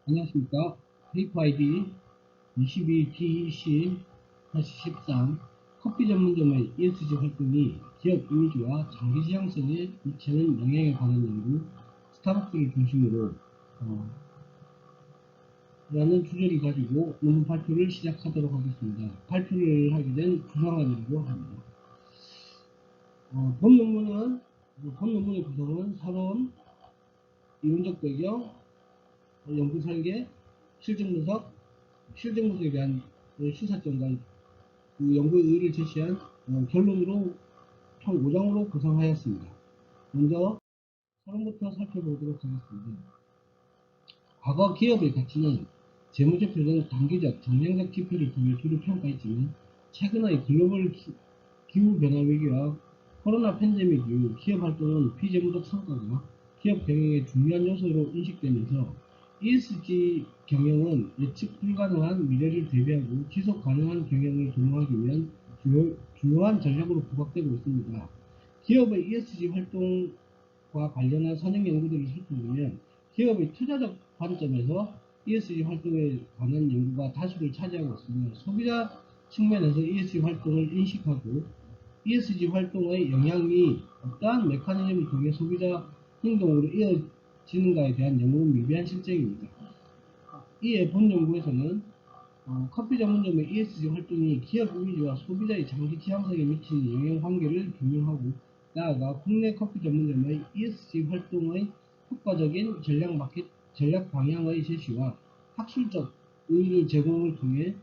안녕하십니까. 페이퍼 아이디 22DEC-13 커피 전문점의 ESG 활동이 기업 이미지와 장기 지향성에 미치는 영향에 관한 연구, 스타벅스를 중심으로 라는 주제를 가지고 논문 발표를 시작하도록 하겠습니다. 발표를 하게 된 구성원이라고 합니다. 본 논문의 구성은 서론, 이론적 배경, 연구 설계, 실증 분석에 대한 시사점과 그 연구의 의의를 제시한 결론으로 총 5장으로 구성하였습니다. 먼저 서론부터 살펴보도록 하겠습니다. 과거 기업의 가치는 재무제표는 단기적, 정량적 지표를 통해 주로 평가했지만 최근의 글로벌 기후변화 위기와 코로나 팬데믹 이후 기업 활동은 비재무적 성과가 기업 경영의 중요한 요소로 인식되면서 ESG 경영은 예측 불가능한 미래를 대비하고 지속 가능한 경영을 도모하기 위한 주요한 전략으로 부각되고 있습니다. 기업의 ESG 활동과 관련한 선행 연구들을 살펴보면 기업의 투자적 관점에서 ESG 활동에 관한 연구가 다수를 차지하고 있으며 소비자 측면에서 ESG 활동을 인식하고 ESG 활동의 영향이 어떠한 메커니즘을 통해 소비자 행동으로 이어지는가에 대한 연구는 미비한 실정입니다. 이에 본 연구에서는 커피 전문점의 ESG 활동이 기업 이미지와 소비자의 장기 지향성에 미치는 영향 관계를 규명하고 나아가 국내 커피 전문점의 ESG 활동의 효과적인 전략 방향의 제시와 학술적 의의 제공을 통해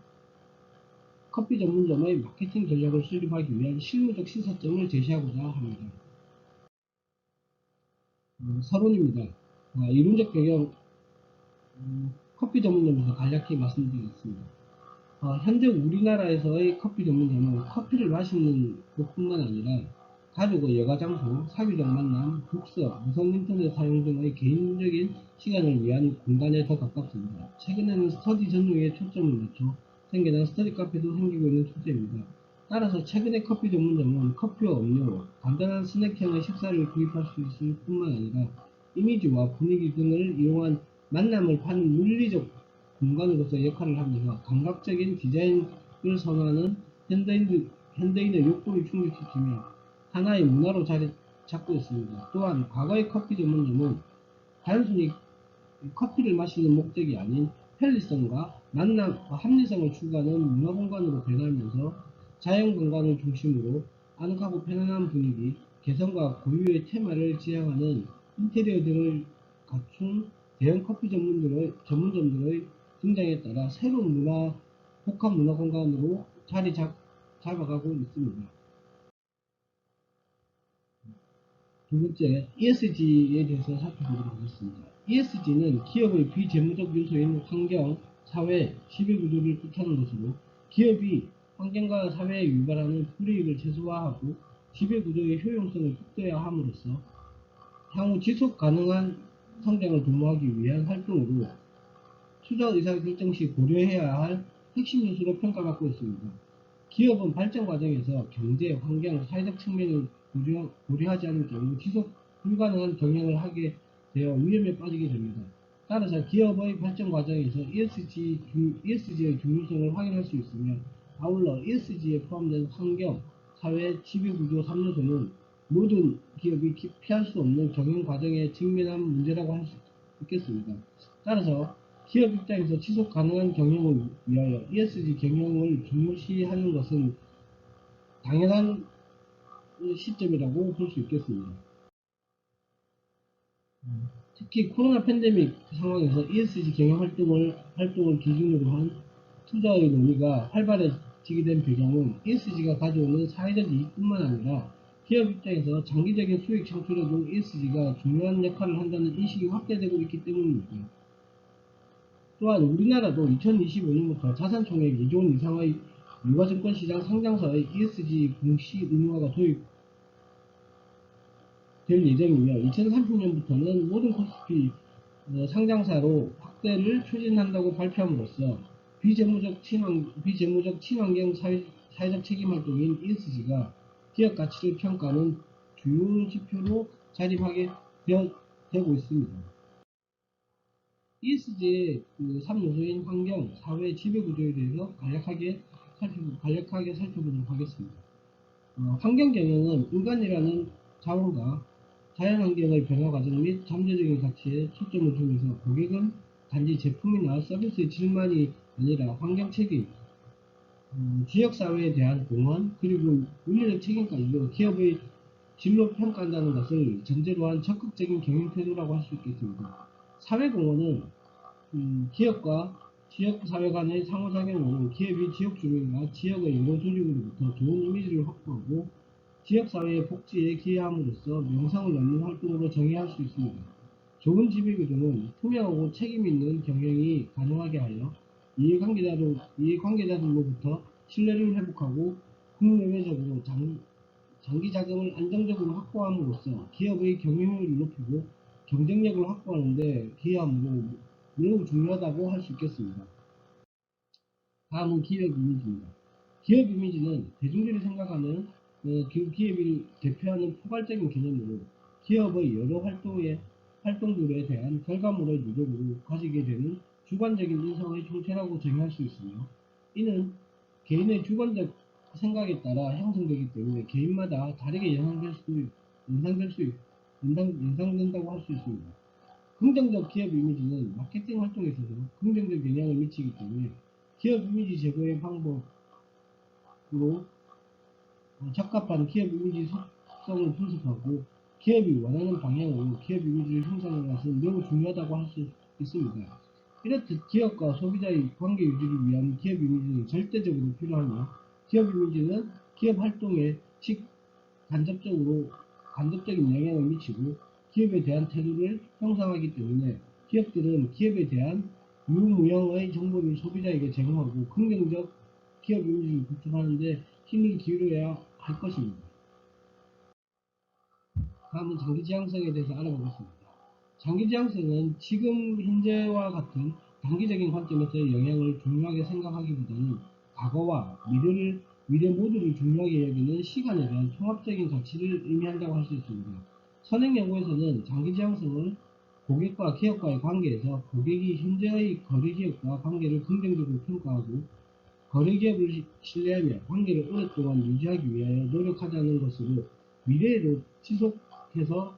커피 전문점의 마케팅 전략을 수립하기 위한 실무적 시사점을 제시하고자 합니다. 서론입니다. 이론적 배경 커피 전문점에서 간략히 말씀드리겠습니다. 현재 우리나라에서의 커피 전문점은 커피를 마시는 것뿐만 아니라 가족의 여가장소, 사교적 만남, 독서, 무선 인터넷 사용 등의 개인적인 시간을 위한 공간에 더 가깝습니다. 최근에는 스터디 전용에 초점을 맞춰 생겨난 스터디 카페도 생기고 있는 추세입니다. 따라서 최근의 커피 전문점은 커피와 음료, 간단한 스낵형의 식사를 구입할 수 있을 뿐만 아니라 이미지와 분위기 등을 이용한 만남을 파는 물리적 공간으로서 역할을 하면서 감각적인 디자인을 선호하는 현대인의 욕구를 충족시키며 하나의 문화로 자리 잡고 있습니다. 또한 과거의 커피 전문점은 단순히 커피를 마시는 목적이 아닌 편리성과 만남과 합리성을 추구하는 문화공간으로 변하면서 자연공간을 중심으로 아늑하고 편안한 분위기, 개성과 고유의 테마를 지향하는 인테리어 등을 갖춘 대형 커피 전문점들의 등장에 따라 새로운 복합 문화공간으로 잡아가고 있습니다. 두 번째, ESG에 대해서 살펴보도록 하겠습니다. ESG는 기업의 비재무적 요소인 환경, 사회, 지배구조를 뜻하는 것으로 기업이 환경과 사회에 유발하는 불이익을 최소화하고 지배구조의 효용성을 극대화함으로써 향후 지속 가능한 성장을 도모하기 위한 활동으로 투자 의사결정 시 고려해야 할 핵심 요소로 평가받고 있습니다. 기업은 발전 과정에서 경제, 환경, 사회적 측면을 고려하지 않을 경우 지속 불가능한 경영을 하게 되어 위험에 빠지게 됩니다. 따라서 기업의 발전 과정에서 ESG의 중요성을 확인할 수 있으며 아울러 ESG에 포함된 환경, 사회, 지배구조 3요소는 모든 기업이 피할 수 없는 경영 과정에 직면한 문제라고 할 수 있겠습니다. 따라서 기업 입장에서 지속 가능한 경영을 위하여 ESG 경영을 중시하는 것은 당연한 시점이라고 볼 수 있겠습니다. 특히 코로나 팬데믹 상황에서 ESG 경영 활동을 기준으로 한 투자의 논의가 활발해지게 된 배경은 ESG가 가져오는 사회적 이익뿐만 아니라 기업 입장에서 장기적인 수익 창출에도 ESG가 중요한 역할을 한다는 인식이 확대되고 있기 때문입니다. 또한 우리나라도 2025년부터 자산총액 2조 원 이상의 유가증권시장 상장사의 ESG 공시 의무화가 도입될 예정이며 2030년부터는 모든 코스피 상장사로 확대를 추진한다고 발표함으로써 비재무적 친환경 사회적 책임 활동인 ESG가 기업 가치를 평가하는 주요 지표로 자립하게 되고 있습니다. ESG의 그 3요소인 환경, 사회, 지배구조에 대해서 간략하게 살펴보도록 하겠습니다. 환경 경영은 인간이라는 자원과 자연환경의 변화 과정 및 잠재적인 가치에 초점을 두면서 고객은 단지 제품이나 서비스의 질만이 아니라 환경 책임, 지역사회에 대한 공헌, 그리고 윤리적 책임까지도 기업의 진로 평가한다는 것을 전제로 한 적극적인 경영 태도라고 할 수 있겠습니다. 사회공헌은 기업과 지역사회 간의 상호작용으로 기업이 지역 주민과 지역의 여러 조직으로부터 좋은 이미지를 확보하고 지역사회의 복지에 기여함으로써 명성을 얻는 활동으로 정의할 수 있습니다. 좋은 지배구조는 투명하고 책임있는 경영이 가능하게 하여 이해관계자들로부터 신뢰를 회복하고 국내외적으로 장기 자금을 안정적으로 확보함으로써 기업의 경영력을 높이고 경쟁력을 확보하는 데 기여함으로 매우 중요하다고 할 수 있겠습니다. 다음은 기업 이미지입니다. 기업 이미지는 대중들이 생각하는 그 기업을 대표하는 포괄적인 개념으로 기업의 여러 활동들에 대한 결과물의 누적으로 가지게 되는 주관적인 인성의 총체라고 정의할 수 있으며, 이는 개인의 주관적 생각에 따라 형성되기 때문에 개인마다 다르게 연상된다고 할 수 있습니다. 긍정적 기업 이미지는 마케팅 활동에 있어서 긍정적 영향을 미치기 때문에 기업 이미지 제고의 방법으로 적합한 기업 이미지 속성을 분석하고 기업이 원하는 방향으로 기업 이미지를 형성하는 것은 매우 중요하다고 할 수 있습니다. 이렇듯 기업과 소비자의 관계 유지를 위한 기업 이미지는 절대적으로 필요하며, 기업 이미지는 기업 활동에 간접적인 영향을 미치고 기업에 대한 태도를 형성하기 때문에 기업들은 기업에 대한 유무형의 정보를 소비자에게 제공하고 긍정적 기업 이미지를 구축하는 데 힘을 기울여야 할 것입니다. 다음은 장기지향성에 대해서 알아보겠습니다. 장기지향성은 지금 현재와 같은 단기적인 관점에서의 영향을 중요하게 생각하기보다는 과거와 미래 모두를 중요하게 여기는 시간에 대한 통합적인 가치를 의미한다고 할 수 있습니다. 선행연구에서는 장기지향성을 고객과 기업과의 관계에서 고객이 현재의 거래기업과 관계를 긍정적으로 평가하고 거래기업을 신뢰하며 관계를 오랫동안 유지하기 위하여 노력하자는 것으로 미래에도 지속해서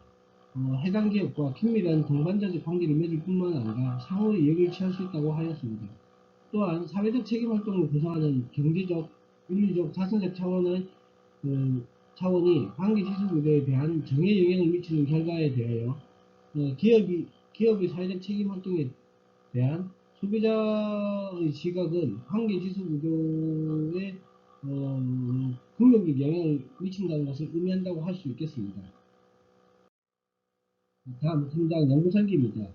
해당 기업과 긴밀한 동반자적 관계를 맺을 뿐만 아니라 상호 이익을 취할 수 있다고 하였습니다. 또한 사회적 책임 활동을 구성하는 경제적, 윤리적, 자선적 차원이 관계 지속에 대한 정의 영향을 미치는 결과에 대하여 기업의 사회적 책임 활동에 대한 소비자의 지각은 관계 지속 구조에 긍정적 영향을 미친다는 것을 의미한다고 할 수 있겠습니다. 다음 팀장 연구설계입니다.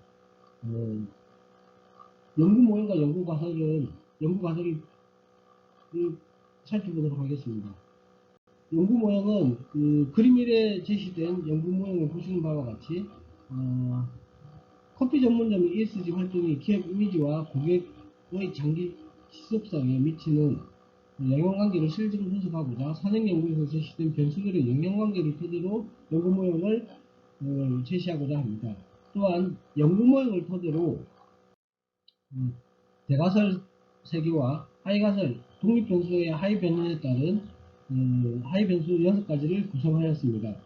연구 모형과 연구 과정을 살펴보도록 하겠습니다. 연구 모형은 그 그림 1에 제시된 연구 모형을 보시는 바와 같이 커피 전문점의 ESG 활동이 기업 이미지와 고객의 장기 지속성에 미치는 영향관계를 실증 분석하고자 선행연구에서 제시된 변수들의 영향관계를 토대로 연구 모형을 제시하고자 합니다. 또한 연구 모형을 토대로 대가설 세개와 하이가설 독립변수의 하이 변환에 따른 하이 변수 6가지를 구성하였습니다.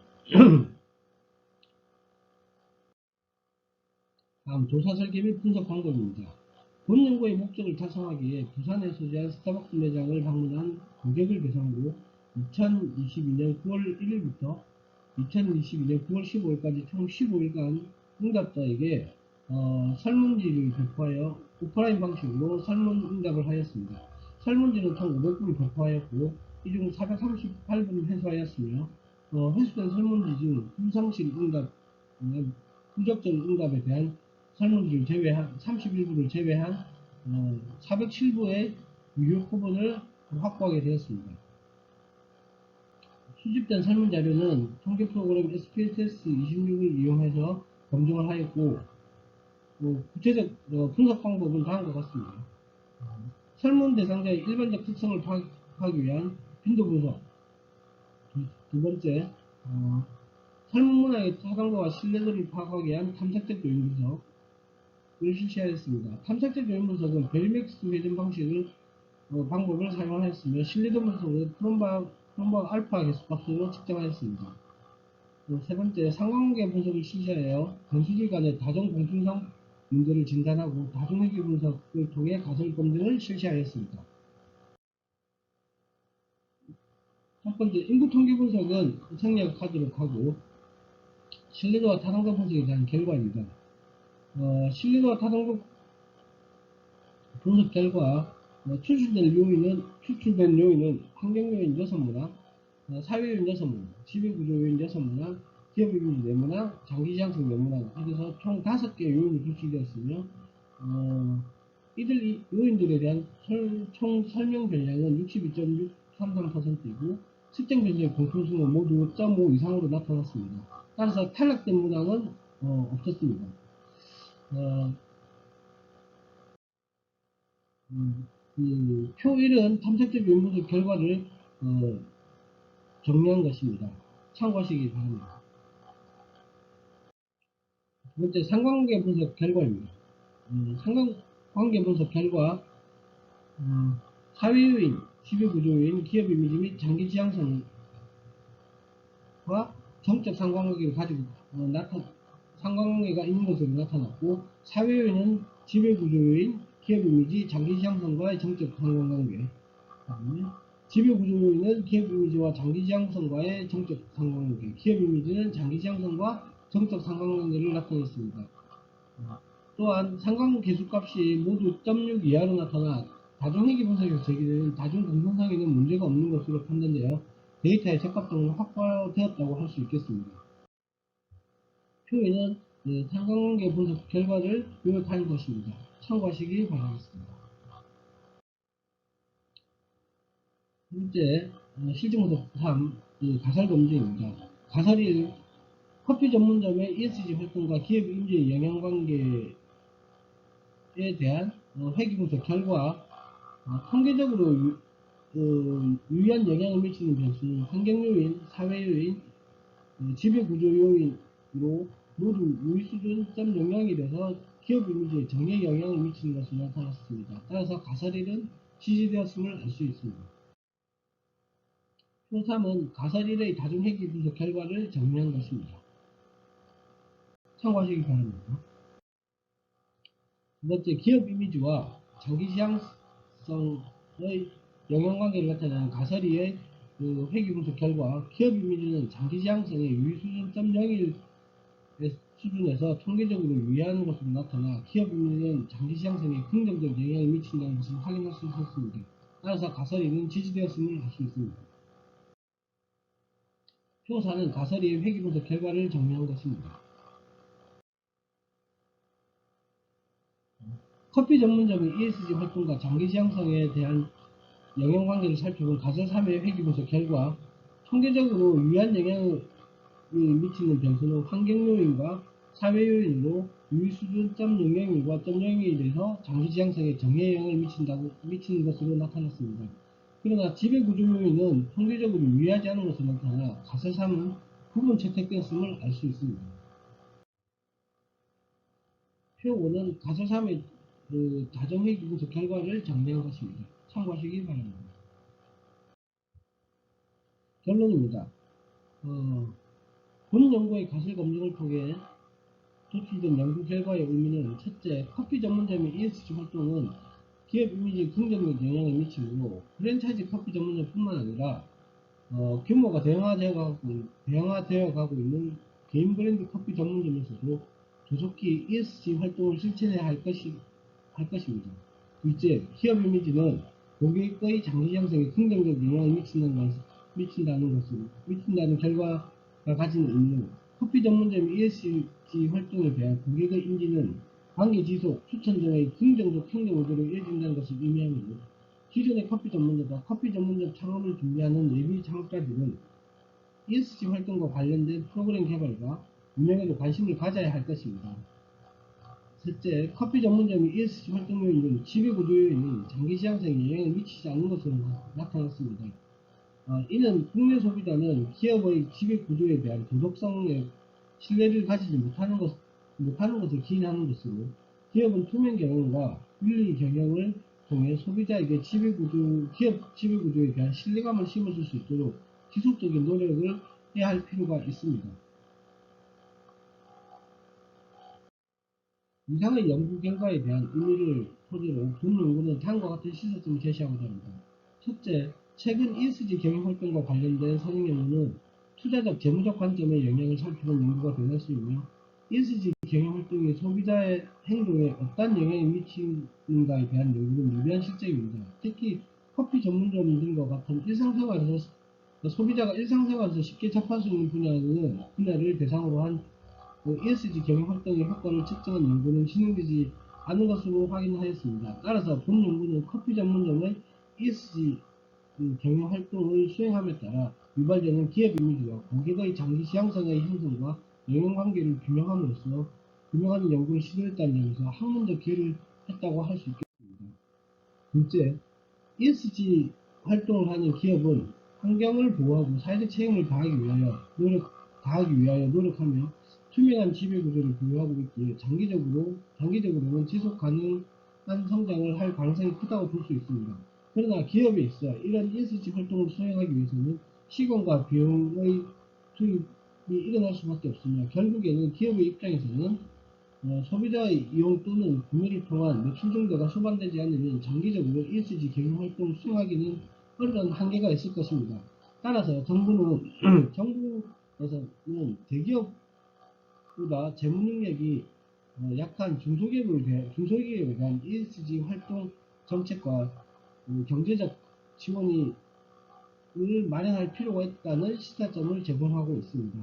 다음 조사 설계 및 분석 방법입니다. 본 연구의 목적을 달성하기 위해 부산에 소재한 스타벅스 매장을 방문한 고객을 대상으로 2022년 9월 1일부터 2022년 9월 15일까지 총 15일간 응답자에게 설문지를 배포하여 오프라인 방식으로 설문 응답을 하였습니다. 설문지는 총 500분이 배포하였고 이 중 438분이 회수하였으며 회수된 설문지 중 불성실 응답, 부적절 응답에 대한 설문지를 제외한 31부를 제외한 407부의 유효 표본을 확보하게 되었습니다. 수집된 설문자료는 통계 프로그램 SPSS 26을 이용해서 검증을 하였고 구체적 분석 방법은 다음과 같습니다. 설문 대상자의 일반적 특성을 파악하기 위한 빈도 분석. 두 번째, 설문 문항의 타당도와 신뢰도를 파악하기 위한 탐색적 요인 분석. 실시하였습니다. 탐색적 요인 분석은 벨맥스 회전 방법을 사용하였으며 신뢰도 분석은 크롬바 알파 개수값으로 측정하였습니다. 세 번째, 상관관계 분석을 실시하여 건수들 간의 다중 공통성 문제를 진단하고 다중회귀 분석을 통해 가설 검증을 실시하였습니다. 첫 번째, 인구 통계 분석은 생략하도록 하고 신뢰도와 타당성 분석에 대한 결과입니다. 신뢰도와 타당성 분석 결과 추출된 요인은 환경요인 6문항, 사회요인 6문항, 지배구조요인 6문항, 기업이미지 4문항, 장기지향성 4문항 이래서 총 5개 요인이 분석되었으며 이들 요인들에 대한 총 설명 변량은 62.633%이고 측정 변수의 공통수는 모두 0.5 이상으로 나타났습니다. 따라서 탈락된 문항은 없었습니다. 표 1은 탐색적 요인 분석 결과를 정리한 것입니다. 참고하시기 바랍니다. 두 번째, 상관관계 분석 결과입니다. 상관관계 분석 결과 사회요인, 지배구조요인, 기업 이미지 및 장기 지향성과 정적 상관관계를 가지고 상관관계가 있는 것으로 나타났고, 사회요인은 지배구조요인, 기업 이미지, 장기 지향성과의 정적 상관관계, 지배구조요인은 기업 이미지와 장기 지향성과의 정적 상관관계, 기업 이미지는 장기 지향성과 정적 상관관계를 나타냈습니다. 또한 상관계수값이 모두 0.6 이하로 나타나 다중회귀 분석에서 제기되는 다중 공통상에는 문제가 없는 것으로 판단되어 데이터의 적합성은 확보되었다고 할 수 있겠습니다. 표에는 상관관계 분석 결과를 요약한 것입니다. 참고하시기 바라겠습니다. 둘째, 실증분석 3, 가설 검증입니다. 가설이 커피 전문점의 ESG 활동과 기업 임대의 영향관계에 대한 회귀 분석 결과 통계적으로 유의한 영향을 미치는 변수는 환경요인, 사회요인, 지배구조요인으로 모두 유의수준 0.00이라서 기업 이미지에 정례 영향을 미치는 것으로 나타났습니다. 따라서 가설일은 지지되었음을 알 수 있습니다. 표 3은 가설일의 다중회귀 분석 결과를 정리한 것입니다. 참고하시기 바랍니다. 두 번째, 기업 이미지와 장기 지향성의 영향관계를 나타내는 가설이의 회귀 분석 결과 기업 이미지는 장기 지향성의 유의수준 0.01 수준에서 통계적으로 유의하는 것으로 나타나 기업 이미지는 장기 지향성에 긍정적 영향을 미친다는 것을 확인할 수 있었습니다. 따라서 가설이는 지지되었음을 알 수 있습니다. 표 4는 가설이의 회귀 분석 결과를 정리한 것입니다. 커피 전문점의 ESG 활동과 장기 지향성에 대한 영향관계를 살펴본 가설 3의 회귀 분석 결과 통계적으로 유의한 영향을 미치는 변수는 환경요인과 사회요인으로 유의수준 0.00과 0.01에서 장기 지향성에 정해 영향을 미치는 것으로 나타났습니다. 그러나 지배구조요인은 통계적으로 유의하지 않은 것으로 나타나 가설 3은 부분 채택되었음을 알 수 있습니다. 표 5는 가설 3의 다중회귀 분석 결과를 정리한 것입니다. 참고하시기 바랍니다. 결론입니다. 본 연구의 가설 검증을 통해 도출된 연구 결과의 의미는 첫째, 커피 전문점의 ESG 활동은 기업 이미지에 긍정적 영향을 미치고 프랜차이즈 커피 전문점뿐만 아니라 규모가 대형화되어 가고 있는 개인 브랜드 커피 전문점에서도 조속히 ESG 활동을 실천해야 할 것입니다. 둘째, 기업 이미지는 고객의 장기 향상에 긍정적 영향을 미친다는 결과가 가진 의미는 커피 전문점 ESG 활동에 대한 고객의 인지는 관계 지속, 추천 등의 긍정적 행동 의도로 이어진다는 것을 의미하며 기존의 커피 전문점과 커피 전문점 창업을 준비하는 예비 창업자들은 ESG 활동과 관련된 프로그램 개발과 운영에도 관심을 가져야 할 것입니다. 셋째, 커피 전문점의 ESG 활동 요인은 지배구조요인은 장기 지향성에 영향을 미치지 않는 것으로 나타났습니다. 이는 국내 소비자는 기업의 지배구조에 대한 도덕성에 신뢰를 가지지 못하는 것을 기인하는 것으로 기업은 투명 경영과 윤리 경영을 통해 소비자에게 기업 지배구조에 대한 신뢰감을 심어줄 수 있도록 지속적인 노력을 해야 할 필요가 있습니다. 이상의 연구 결과에 대한 의미를 토대로 본 연구는 다음과 같은 시사점을 제시하고자 합니다. 첫째, 최근 ESG 경영 활동과 관련된 선행 연구는 투자적, 재무적 관점의 영향을 살피는 연구가 되었으며, ESG 경영 활동이 소비자의 행동에 어떤 영향을 미치는가에 대한 연구는 유리한 실證입니다. 특히 커피 전문점 등과 같은 소비자가 일상생활에서 쉽게 접할 수 있는 분야를 대상으로 한 ESG 경영 활동의 효과를 측정한 연구는 진행되지 않은 것으로 확인하였습니다. 따라서 본 연구는 커피 전문점의 ESG 경영 활동을 수행함에 따라 유발되는 기업 이미지와 고객의 장기 지향성의 형성과 영향관계를 규명하는 연구를 시도했다는 점에서 한 번 더 기여를 했다고 할 수 있겠습니다. 둘째, ESG 활동을 하는 기업은 환경을 보호하고 사회적 책임을 다하기 위하여 노력하며 투명한 지배구조를 보유하고 있기에 장기적으로는 지속 가능한 성장을 할 가능성이 크다고 볼 수 있습니다. 그러나 기업에 있어 이런 ESG 활동을 수행하기 위해서는 시간과 비용의 투입이 일어날 수밖에 없으며, 결국에는 기업의 입장에서는 소비자의 이용 또는 구매를 통한 매출 증대가 수반되지 않으면 장기적으로 ESG 경영 활동을 수행하기는 어려운 한계가 있을 것입니다. 따라서 정부에서는 대기업보다 재무 능력이 약한 중소기업에 대한 ESG 활동 정책과 경제적 지원을 마련할 필요가 있다는 시사점을 제공하고 있습니다.